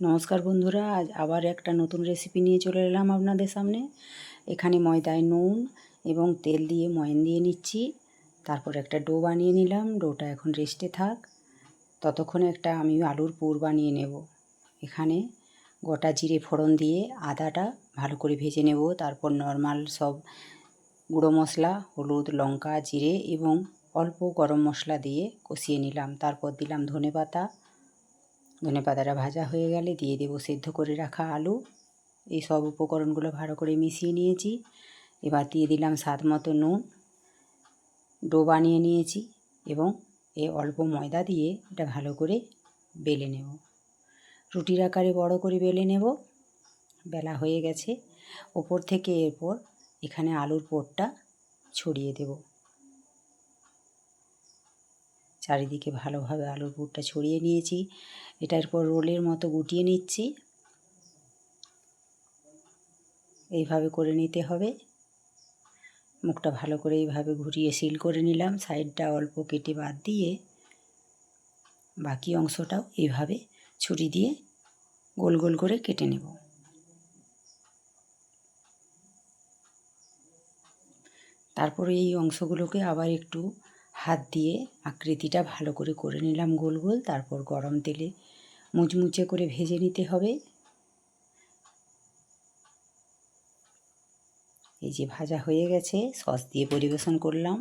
নমস্কার বন্ধুরা, আজ আবার একটা নতুন রেসিপি নিয়ে চলে এলাম আপনাদের সামনে। এখানে ময়দায় নুন এবং তেল দিয়ে ময়ান দিয়ে নিচ্ছি। তারপর একটা ডো বানিয়ে নিলাম। ডোটা এখন রেস্টে থাক, ততক্ষণে আমি আলুর পুর বানিয়ে নেব। এখানে গোটা জিরে ফোড়ন দিয়ে আদাটা ভালো করে ভেজে নেব। তারপর নর্মাল সব গুঁড়ো মশলা, হলুদ, লঙ্কা, জিরে এবং অল্প গরম মশলা দিয়ে কষিয়ে নিলাম। তারপর দিলাম ধনেপাতাটা ভাজা হয়ে গেলে দিয়ে দেবো সেদ্ধ করে রাখা আলু। এই সব উপকরণগুলো ভালো করে মিশিয়ে নিয়েছি। এবার দিয়ে দিলাম স্বাদ মতো নুন। ডো বানিয়ে নিয়েছি এবং অল্প ময়দা দিয়ে এটা ভালো করে বেলে নেব। রুটির আকারে বড় করে বেলে নেব। বেলা হয়ে গেছে। ওপর থেকে এরপর এখানে আলুর পুরটা ছড়িয়ে দেব। চারিদিকে ভালোভাবে আলুর পুরটা ছড়িয়ে নিয়েছি। এটা এরপর রোলের মতো গুটিয়ে নিচ্ছি। এইভাবে করে নিতে হবে। মুখটা ভালো করে এইভাবে ঘুরিয়ে সিল করে নিলাম। সাইডটা অল্প কেটে বাদ দিয়ে বাকি অংশটাও এইভাবে ছুরি দিয়ে গোল গোল করে কেটে নেব। তারপরে এই অংশগুলোকে আবার একটু হাত দিয়ে আকৃতিটা ভালো করে করে নিলাম গোল গোল। তারপর গরম তেলে মুচমুচে করে ভেজে নিতে হবে। এই যে ভাজা হয়ে গেছে, সস দিয়ে পরিবেশন করলাম।